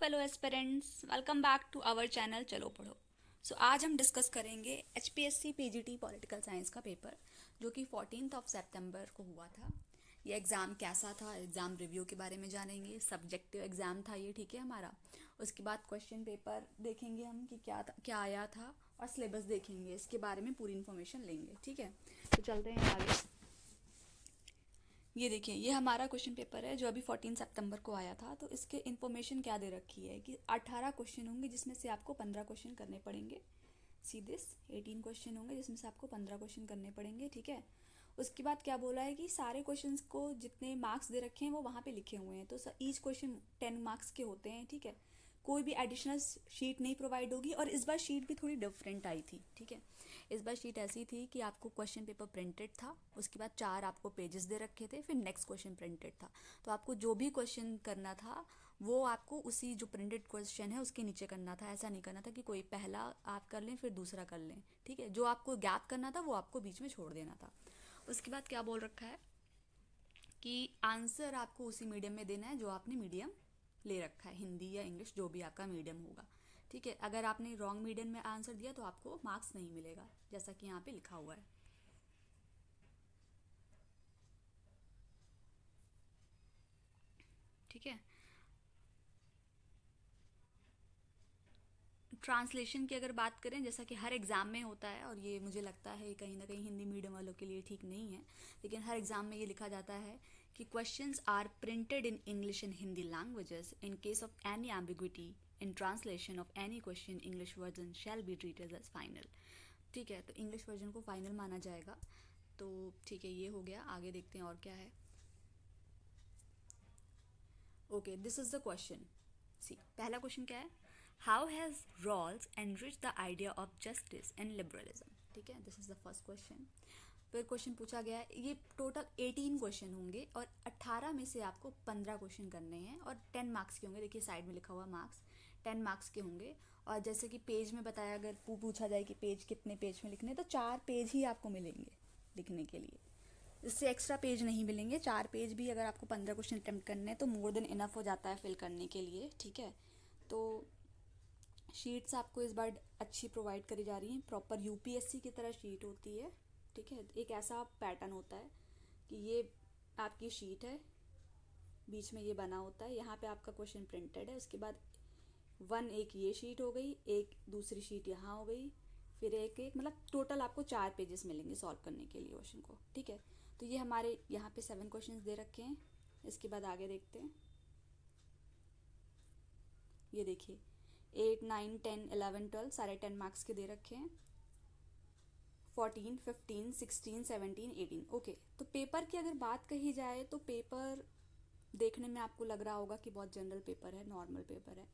Hello aspirants, welcome back to our channel Chalo Padho. आज हम discuss करेंगे HPSC PGT पॉलिटिकल साइंस का पेपर जो कि 14 सितंबर को हुआ था। ये एग्ज़ाम कैसा था, एग्ज़ाम रिव्यू के बारे में जानेंगे। सब्जेक्टिव एग्ज़ाम था ये, ठीक है हमारा। उसके बाद क्वेश्चन पेपर देखेंगे हम कि क्या आया था, और सिलेबस देखेंगे। इसके बारे में पूरी इन्फॉर्मेशन लेंगे, ठीक है। तो चलते हैं आगे। ये देखिए, ये हमारा क्वेश्चन पेपर है जो अभी 14 सितंबर को आया था। तो इसके इन्फॉर्मेशन क्या दे रखी है कि 18 क्वेश्चन होंगे जिसमें से आपको 15 क्वेश्चन करने पड़ेंगे। सीधे 18 क्वेश्चन होंगे जिसमें से आपको 15 क्वेश्चन करने पड़ेंगे, ठीक है। उसके बाद क्या बोला है कि सारे क्वेश्चंस को जितने मार्क्स दे रखे हैं वो वहाँ पे लिखे हुए हैं। तो ईच क्वेश्चन 10 मार्क्स के होते हैं, ठीक है। कोई भी एडिशनल शीट नहीं प्रोवाइड होगी। और इस बार शीट भी थोड़ी डिफरेंट आई थी, ठीक है। इस बार शीट ऐसी थी कि आपको क्वेश्चन पेपर प्रिंटेड था, उसके बाद 4 आपको पेजेस दे रखे थे, फिर नेक्स्ट क्वेश्चन प्रिंटेड था। तो आपको जो भी क्वेश्चन करना था वो आपको उसी जो प्रिंटेड क्वेश्चन है उसके नीचे करना था। ऐसा नहीं करना था कि कोई पहला आप कर लें फिर दूसरा कर लें, ठीक है। जो आपको गैप करना था वो आपको बीच में छोड़ देना था। उसके बाद क्या बोल रखा है कि आंसर आपको उसी मीडियम में देना है जो आपने मीडियम ले रखा है, हिंदी या इंग्लिश जो भी आपका मीडियम होगा, ठीक है। अगर आपने रॉन्ग मीडियम में आंसर दिया तो आपको मार्क्स नहीं मिलेगा, जैसा कि यहाँ पे लिखा हुआ है, ठीक है। ट्रांसलेशन की अगर बात करें, जैसा कि हर एग्ज़ाम में होता है, और ये मुझे लगता है कहीं ना कहीं हिंदी मीडियम वालों के लिए ठीक नहीं है, लेकिन हर एग्ज़ाम में ये लिखा जाता है कि questions are printed in English and Hindi languages in case of any ambiguity in translation of any question English version shall be treated as final, ठीक है। तो इंग्लिश वर्जन को फाइनल माना जाएगा। तो ठीक है, ये हो गया। आगे देखते हैं और क्या है। Okay, this is the question. See, पहला क्वेश्चन क्या है? How has Rawls enrich the idea of justice and liberalism, ठीक है। This is the first question. फिर क्वेश्चन पूछा गया है, ये टोटल 18 क्वेश्चन होंगे और 18 में से आपको 15 क्वेश्चन करने हैं और 10 मार्क्स के होंगे। देखिए साइड में लिखा हुआ मार्क्स 10 मार्क्स के होंगे। और जैसे कि पेज में बताया, अगर पूछा जाए कि पेज कितने पेज में लिखने, तो 4 पेज ही आपको मिलेंगे लिखने के लिए। इससे एक्स्ट्रा पेज नहीं मिलेंगे। 4 पेज भी अगर आपको 15 क्वेश्चन अटेम्प्ट करने हैं तो मोर देन इनफ हो जाता है फिल करने के लिए, ठीक है। तो शीट्स आपको इस बार अच्छी प्रोवाइड करी जा रही हैं, प्रॉपर यूपीएससी की तरह शीट होती है, ठीक है। एक ऐसा पैटर्न होता है कि ये आपकी शीट है, बीच में ये बना होता है, यहाँ पे आपका क्वेश्चन प्रिंटेड है। उसके बाद एक ये शीट हो गई, एक दूसरी शीट यहाँ हो गई, फिर एक मतलब टोटल आपको 4 पेजेस मिलेंगे सॉल्व करने के लिए क्वेश्चन को, ठीक है। तो ये हमारे यहाँ पे 7 क्वेश्चन दे रखे हैं। इसके बाद आगे देखते हैं। ये देखिए 8, 9, 10, 11, 12 सारे 10 मार्क्स के दे रखे हैं। 14, 15, 16, 17, 18। ओके, तो पेपर की अगर बात कही जाए तो पेपर देखने में आपको लग रहा होगा कि बहुत जनरल पेपर है, नॉर्मल पेपर है।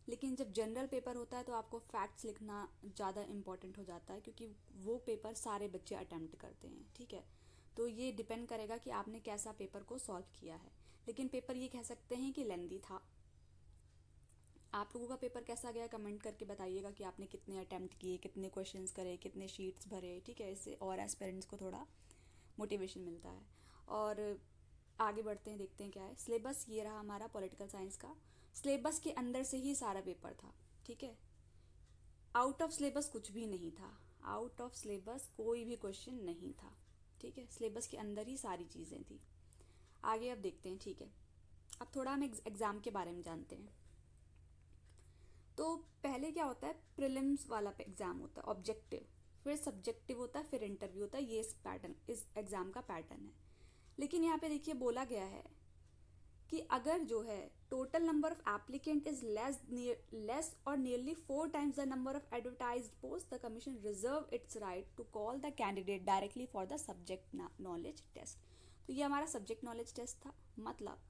लेकिन जब जनरल पेपर होता है तो आपको फैक्ट्स लिखना ज़्यादा इम्पॉर्टेंट हो जाता है, क्योंकि वो पेपर सारे बच्चे अटेम्प्ट करते हैं, ठीक है। तो ये डिपेंड करेगा कि आपने कैसा पेपर को सॉल्व किया है। लेकिन पेपर ये कह सकते हैं कि लेंदी था। आप लोगों का पेपर कैसा गया कमेंट करके बताइएगा कि आपने कितने अटेम्प्ट किए, कितने क्वेश्चंस करे, कितने शीट्स भरे, ठीक है। इससे और एस्पिरेंट्स को थोड़ा मोटिवेशन मिलता है। और आगे बढ़ते हैं, देखते हैं क्या है सिलेबस। ये रहा हमारा पॉलिटिकल साइंस का। सिलेबस के अंदर से ही सारा पेपर था, ठीक है। आउट ऑफ सिलेबस कुछ भी नहीं था, आउट ऑफ सिलेबस कोई भी क्वेश्चन नहीं था, ठीक है। सिलेबस के अंदर ही सारी चीज़ें थी। आगे अब देखते हैं, ठीक है। अब थोड़ा हम एग्ज़ाम के बारे में जानते हैं। तो पहले क्या होता है, प्रीलिम्स वाला एग्ज़ाम होता है, ऑब्जेक्टिव, फिर सब्जेक्टिव होता है, फिर इंटरव्यू होता है। ये इस पैटर्न, इस एग्ज़ाम का पैटर्न है। लेकिन यहाँ पे देखिए बोला गया है कि अगर जो है total number of applicant is less और nearly 4 times the number of advertised post, the commission reserve its right to call the candidate directly for the subject knowledge test. तो ये हमारा सब्जेक्ट नॉलेज टेस्ट था। मतलब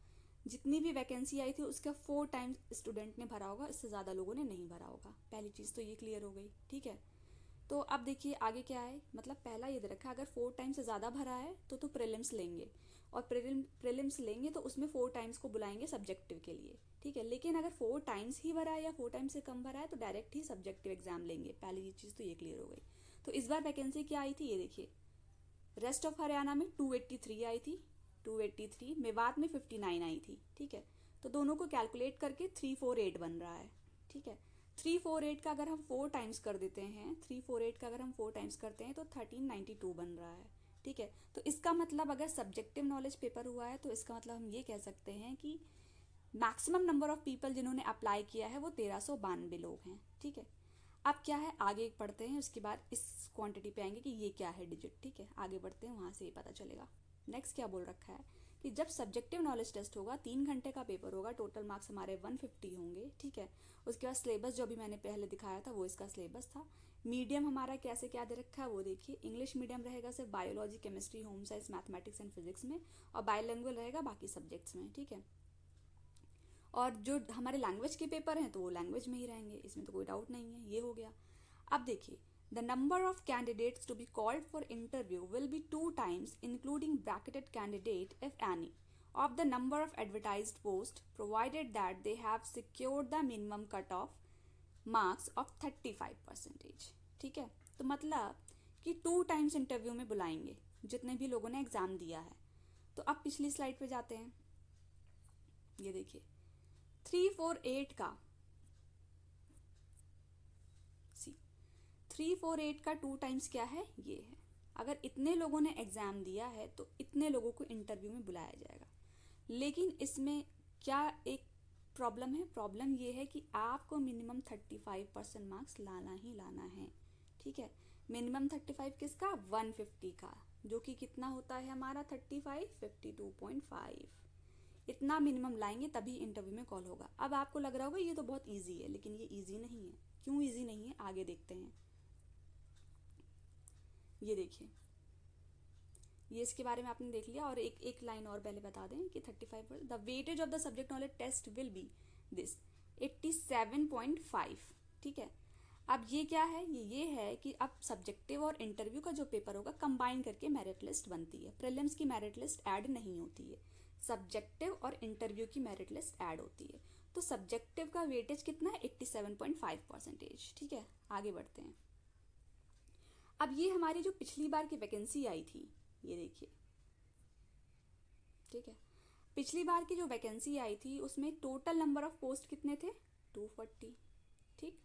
जितनी भी vacancy आई थी उसका 4 times स्टूडेंट ने भरा होगा, इससे ज़्यादा लोगों ने नहीं भरा होगा। पहली चीज़ तो ये क्लियर हो गई, ठीक है। तो अब देखिए आगे क्या है। मतलब पहला ये दे रखा है, अगर 4 टाइम्स से ज़्यादा भरा है तो प्रीलिम्स लेंगे, और प्रीलिम्स लेंगे तो उसमें 4 टाइम्स को बुलाएंगे सब्जेक्टिव के लिए, ठीक है। लेकिन अगर 4 टाइम्स ही भरा है या 4 टाइम्स से कम भरा है तो डायरेक्ट ही सब्जेक्टिव एग्जाम लेंगे। पहली चीज़ तो ये क्लियर हो गई। तो इस बार वैकेंसी क्या आई थी, ये देखिए। रेस्ट ऑफ हरियाणा में 283 आई थी, 283। मेवात में 59 आई थी, ठीक है। तो दोनों को कैलकुलेट करके 348 बन रहा है। ठीक है, 348 का अगर हम 4 टाइम्स कर देते हैं, 348 का अगर हम 4 टाइम्स करते हैं तो 1392 बन रहा है। ठीक है, तो इसका मतलब अगर सब्जेक्टिव नॉलेज पेपर हुआ है तो इसका मतलब हम ये कह सकते हैं कि मैक्सिमम नंबर ऑफ पीपल जिन्होंने अप्लाई किया है वो 1392 लोग हैं। ठीक है, अब क्या है, आगे पढ़ते हैं, उसके बाद इस क्वांटिटी पे आएंगे कि ये क्या है डिजिट। ठीक है, आगे बढ़ते हैं, वहाँ से ये पता चलेगा। नेक्स्ट क्या बोल रखा है कि जब सब्जेक्टिव नॉलेज टेस्ट होगा, 3 घंटे का पेपर होगा, टोटल मार्क्स हमारे 150 होंगे। ठीक है, उसके बाद सिलेबस जो भी मैंने पहले दिखाया था वो इसका सिलेबस था। मीडियम हमारा कैसे क्या दे रखा है वो देखिए, इंग्लिश मीडियम रहेगा सिर्फ biology, chemistry, home science, mathematics and physics में, और बायलैंग्वेज रहेगा बाकी सब्जेक्ट्स में। ठीक है, और जो हमारे लैंग्वेज के पेपर हैं तो वो लैंग्वेज में ही रहेंगे, इसमें तो कोई डाउट नहीं है। ये हो गया। अब देखिए, the number of candidates to be called for interview will be 2 times including bracketed candidate if any of the number of advertised posts provided that they have secured the minimum cut off marks of 35%। ठीक है, तो मतलब कि 2 times interview में बुलाएंगे जितने भी लोगों ने एग्जाम दिया है। तो अब पिछली स्लाइड पे जाते हैं। ये देखिए 348 का 348 का 2 टाइम्स क्या है, ये है। अगर इतने लोगों ने एग्जाम दिया है तो इतने लोगों को इंटरव्यू में बुलाया जाएगा। लेकिन इसमें क्या एक प्रॉब्लम है, प्रॉब्लम ये है कि आपको मिनिमम 35% मार्क्स लाना ही लाना है। ठीक है, मिनिमम 35 किसका, 150 का, जो कि कितना होता है हमारा 35, 52.5। इतना मिनिमम लाएंगे तभी इंटरव्यू में कॉल होगा। अब आपको लग रहा होगा ये तो बहुत ईजी है, लेकिन ये ईजी नहीं है। क्यों ईजी नहीं है, आगे देखते हैं। ये देखिए, ये इसके बारे में आपने देख लिया। और एक लाइन और पहले बता दें कि 35 the weightage of the subject knowledge test will be this 87.5। ठीक है, अब ये क्या है, ये है कि अब सब्जेक्टिव और इंटरव्यू का जो पेपर होगा कंबाइन करके मेरिट लिस्ट बनती है। प्रीलिम्स की मेरिट लिस्ट ऐड नहीं होती है, सब्जेक्टिव और इंटरव्यू की मेरिट लिस्ट ऐड होती है। तो सब्जेक्टिव का वेटेज कितना है, 87.5%। ठीक है, आगे बढ़ते हैं। अब ये हमारी जो पिछली बार की वैकेंसी आई थी, ये देखिए। ठीक है, पिछली बार की जो वैकेंसी आई थी उसमें टोटल नंबर ऑफ पोस्ट कितने थे, 240। ठीक,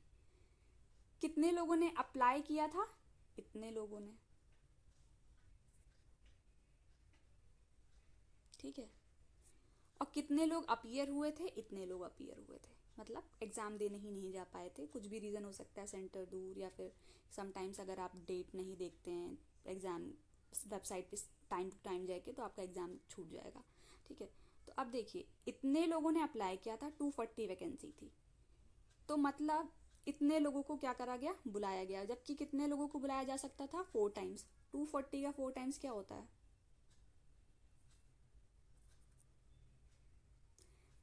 कितने लोगों ने अप्लाई किया था, इतने लोगों ने। ठीक है, और कितने लोग अपीयर हुए थे, इतने लोग अपीयर हुए थे। मतलब एग्ज़ाम देने ही नहीं जा पाए थे, कुछ भी रीज़न हो सकता है, सेंटर दूर, या फिर समटाइम्स अगर आप डेट नहीं देखते हैं एग्ज़ाम वेबसाइट पे टाइम टू टाइम जाके तो आपका एग्ज़ाम छूट जाएगा। ठीक है, तो अब देखिए इतने लोगों ने अप्लाई किया था, 240 वैकेंसी थी, तो मतलब इतने लोगों को क्या करा गया, बुलाया गया। जबकि कितने लोगों को बुलाया जा सकता था, 4 टाइम्स। 240 का 4 टाइम्स क्या होता है,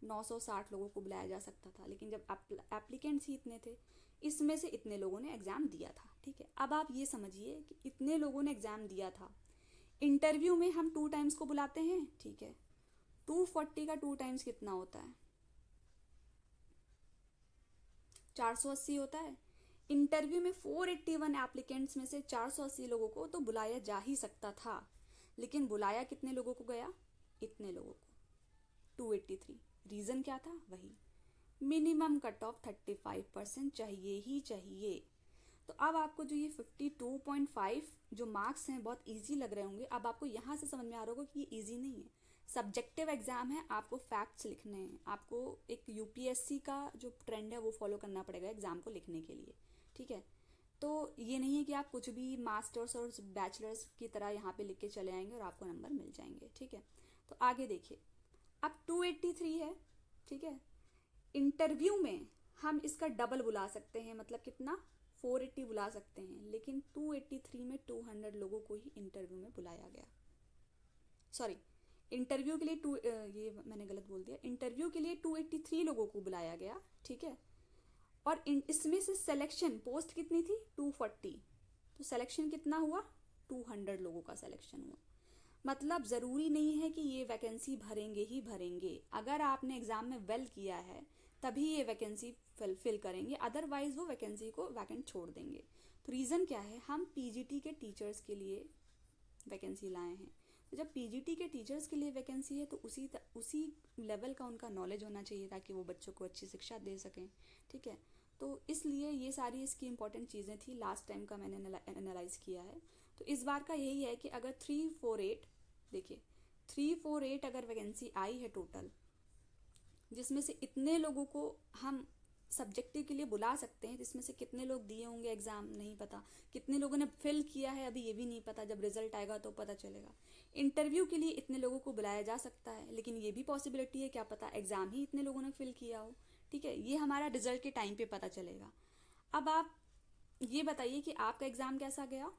960 लोगों को बुलाया जा सकता था। लेकिन जब एप्लीकेंट्स ही इतने थे, इसमें से इतने लोगों ने एग्ज़ाम दिया था। ठीक है, अब आप ये समझिए कि इतने लोगों ने एग्ज़ाम दिया था। इंटरव्यू में हम 2 टाइम्स को बुलाते हैं। ठीक है, 240 का 2 टाइम्स कितना होता है, 480 होता है। इंटरव्यू में 481 एप्लीकेंट्स में से 480 लोगों को तो बुलाया जा ही सकता था, लेकिन बुलाया कितने लोगों को गया, इतने लोगों को, 283। रीज़न क्या था, वही मिनिमम कट ऑफ 35% चाहिए ही चाहिए। तो अब आपको जो ये 52.5 जो मार्क्स हैं बहुत इजी लग रहे होंगे। अब आपको यहाँ से समझ में आ रहा होगा कि ये इजी नहीं है, सब्जेक्टिव एग्जाम है, आपको फैक्ट्स लिखने हैं, आपको एक यूपीएससी का जो ट्रेंड है वो फॉलो करना पड़ेगा एग्जाम को लिखने के लिए। ठीक है, तो ये नहीं है कि आप कुछ भी मास्टर्स और बैचलर्स की तरह यहाँ पे लिख के चले आएंगे और आपको नंबर मिल जाएंगे। ठीक है, तो आगे देखिए, अब 283 है। ठीक है, इंटरव्यू में हम इसका डबल बुला सकते हैं, मतलब कितना, 480 बुला सकते हैं, लेकिन 283 में 200 लोगों को ही इंटरव्यू में बुलाया गया। सॉरी, इंटरव्यू के लिए ये मैंने गलत बोल दिया, इंटरव्यू के लिए 283 लोगों को बुलाया गया। ठीक है, और इसमें से सिलेक्शन पोस्ट कितनी थी, 240, तो सिलेक्शन कितना हुआ, 200 लोगों का सिलेक्शन हुआ। मतलब ज़रूरी नहीं है कि ये वैकेंसी भरेंगे ही भरेंगे। अगर आपने एग्ज़ाम में वेल किया है तभी ये वैकेंसी फिल करेंगे, अदरवाइज वो वैकेंसी को वैकेंट छोड़ देंगे। तो रीज़न क्या है, हम पीजीटी के टीचर्स के लिए वैकेंसी लाए हैं। तो जब पीजीटी के टीचर्स के लिए वैकेंसी है तो उसी लेवल का उनका नॉलेज होना चाहिए ताकि वो बच्चों को अच्छी शिक्षा दे सकें, ठीक है। तो इसलिए ये सारी इसकी इंपॉर्टेंट चीज़ें थी, लास्ट टाइम का मैंने एनालाइज किया है। तो इस बार का यही है कि अगर 348, देखिए 348 अगर वैकेंसी आई है टोटल, जिसमें से इतने लोगों को हम सब्जेक्टिव के लिए बुला सकते हैं, जिसमें से कितने लोग दिए होंगे एग्ज़ाम नहीं पता, कितने लोगों ने फिल किया है अभी ये भी नहीं पता, जब रिजल्ट आएगा तो पता चलेगा। इंटरव्यू के लिए इतने लोगों को बुलाया जा सकता है, लेकिन ये भी पॉसिबिलिटी है क्या पता एग्ज़ाम ही इतने लोगों ने फिल किया हो, ठीक है। ये हमारा रिजल्ट के टाइम पे पता चलेगा। अब आप ये बताइए कि आपका एग्ज़ाम कैसा गया,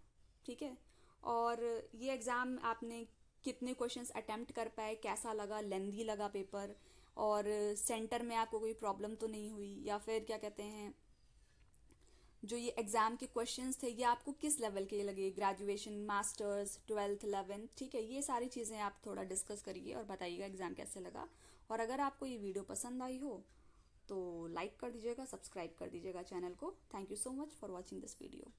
ठीक है, और ये एग्ज़ाम आपने कितने क्वेश्चंस अटेम्प्ट कर पाए, कैसा लगा, लेंदी लगा पेपर, और सेंटर में आपको कोई प्रॉब्लम तो नहीं हुई, या फिर क्या कहते हैं जो ये एग्ज़ाम के क्वेश्चंस थे ये आपको किस लेवल के लगे, ग्रेजुएशन, मास्टर्स, 12th 11th, ठीक है। ये सारी चीज़ें आप थोड़ा डिस्कस करिए और बताइएगा एग्ज़ाम कैसे लगा। और अगर आपको ये वीडियो पसंद आई हो तो लाइक कर दीजिएगा, सब्सक्राइब कर दीजिएगा चैनल को। Thank you so much for watching this video.